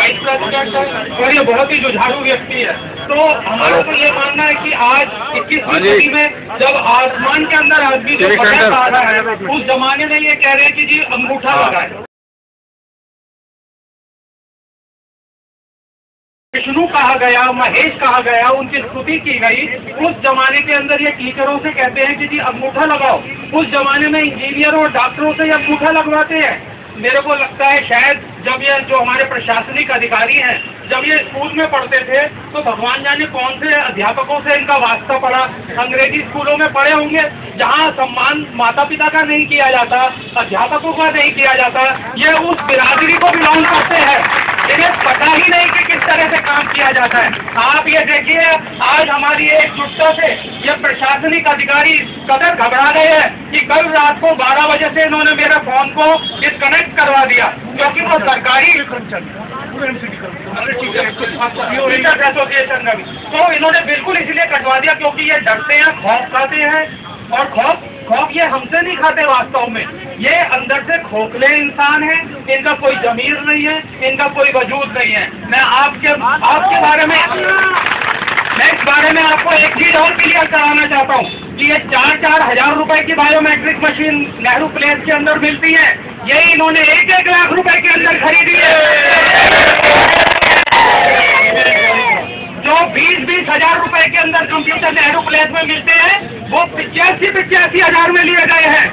Vice president है और ये बहुत ही जुझारू व्यक्ति है। तो हमारा तो ये मानना है कि आज 21वीं सदी में जब आसमान के अंदर आदमी जो पता पा रहा है, उस जमाने में ये कह रहे हैं कि जी अंगूठा लगाए। विष्णु कहा गया, महेश कहा गया, उनकी स्तुति की गई। उस जमाने के अंदर ये टीचरों से कहते हैं कि जी अंगूठा लगाओ। उस जमाने में इंजीनियर और डॉक्टरों से ये अंगूठा लगवाते हैं। मेरे को लगता है शायद जब ये जो हमारे प्रशासनिक अधिकारी हैं, जब ये स्कूल में पढ़ते थे तो भगवान जाने कौन से अध्यापकों से इनका वास्ता पड़ा। अंग्रेजी स्कूलों में पढ़े होंगे जहाँ सम्मान माता पिता का नहीं किया जाता, अध्यापकों का नहीं किया जाता। ये उस बिरादरी को बिलोंग करते हैं, इन्हें पता ही नहीं कि किस तरह से काम किया जाता है। आप ये देखिए, आज हमारी एकजुटता से ये प्रशासनिक अधिकारी कदर घबरा गए हैं कि कल रात को 12 बजे से इन्होंने मेरे फोन को डिस्कनेक्ट करवा दिया, क्योंकि वो सरकारी एसोसिएशन में भी तो इन्होंने बिल्कुल इसलिए कटवा दिया क्योंकि ये डरते हैं, खौफ खाते हैं। और खौफ ये हमसे नहीं खाते, वास्तव में ये अंदर से खोखले इंसान हैं। इनका कोई जमीर नहीं है, इनका कोई वजूद नहीं है। मैं आपके बारे में इस बारे में आपको एक चीज और क्लियर कराना चाहता हूँ कि ये 4-4 हजार रुपए की बायोमेट्रिक मशीन नेहरू प्लेस के अंदर मिलती है, ये इन्होंने 1-1 लाख रुपए के अंदर खरीदी है। जो 20-20 हजार रुपए के अंदर कंप्यूटर नेहरू प्लेस में मिलते हैं, वो 85-85 हजार में लिए गए हैं।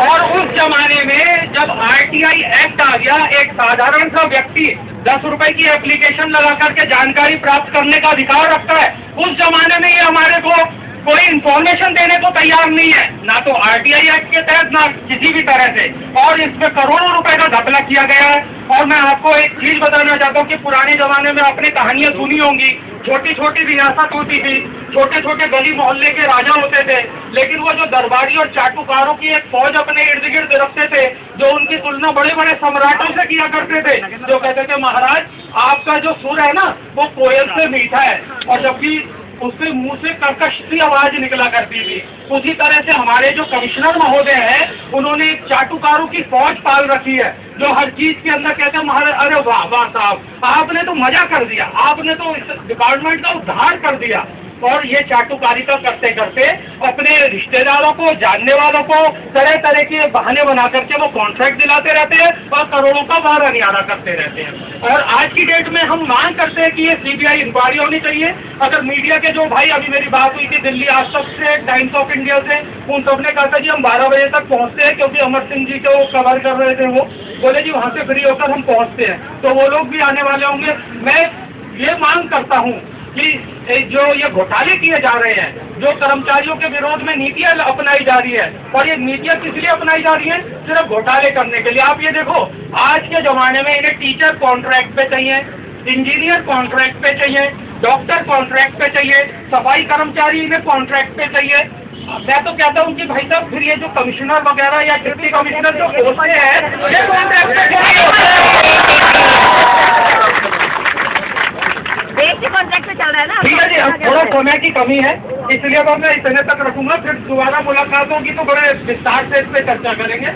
और उस जमाने में जब RTI एक्ट आ गया, एक साधारण सा व्यक्ति 10 रुपए की एप्लीकेशन लगा करके जानकारी प्राप्त करने का अधिकार रखता है। उस जमाने में ये हमारे को कोई इंफॉर्मेशन देने को तैयार नहीं है, ना तो RTI एक्ट के तहत, ना किसी भी तरह से। और इसमें करोड़ों रुपए का घपला किया गया है। और मैं आपको एक चीज बताना चाहता हूँ कि पुराने जमाने में आपने कहानियां सुनी होंगी, छोटी छोटी रियासत होती थी, छोटे छोटे गली मोहल्ले के राजा होते थे, लेकिन वो जो दरबारी और चाटुकारों की एक फौज अपने इर्द गिर्द रखते थे, जो उनकी तुलना बड़े बड़े सम्राटों से किया करते थे, जो कहते थे महाराज आपका जो सुर है ना वो कोयल से मीठा है, और जबकि उसके मुंह से कर्कश सी आवाज निकला करती थी। उसी तरह से हमारे जो कमिश्नर महोदय हैं, उन्होंने एक चाटुकारों की फौज पाल रखी है, जो हर चीज के अंदर कहते हैं महाराज अरे वाह वाह साहब आपने तो मजा कर दिया, आपने तो इस डिपार्टमेंट का उद्धार कर दिया। और ये चाटुकारिता करते करते अपने रिश्तेदारों को, जानने वालों को तरह तरह के बहाने बना करके वो कॉन्ट्रैक्ट दिलाते रहते हैं और करोड़ों का वारा नियारा करते रहते हैं। और आज की डेट में हम मांग करते हैं कि ये CBI इंक्वायरी होनी चाहिए। अगर मीडिया के जो भाई, अभी मेरी बात हुई थी दिल्ली आज तक से, टाइम्स ऑफ इंडिया से, उन सबने कहा था जी हम 12 बजे तक पहुँचते हैं, क्योंकि अमर सिंह जी को कवर कर रहे थे। वो बोले जी वहाँ से फ्री होकर हम पहुँचते हैं, तो वो लोग भी आने वाले होंगे। मैं ये मांग करता हूँ कि जो ये घोटाले किए जा रहे हैं, जो कर्मचारियों के विरोध में नीतियां अपनाई जा रही है, और ये नीतियां किस लिए अपनाई जा रही हैं? सिर्फ घोटाले करने के लिए। आप ये देखो, आज के जमाने में इन्हें टीचर कॉन्ट्रैक्ट पे चाहिए, इंजीनियर कॉन्ट्रैक्ट पे चाहिए, डॉक्टर कॉन्ट्रैक्ट पे चाहिए, सफाई कर्मचारी इन्हें कॉन्ट्रैक्ट पे चाहिए। मैं तो कहता हूँ कि भाई साहब फिर ये जो कमिश्नर वगैरह या डिप्टी कमिश्नर जो पोस्टें हैं, ये कॉन्ट्रैक्ट पे कॉन्ट्रैक्ट चल रहा है ना। ठीक है जी, थोड़ा समय की कमी है, इसलिए तो मैं इतने तक रखूंगा। फिर दोबारा मुलाकात होगी तो बड़े विस्तार से इस पे चर्चा करेंगे।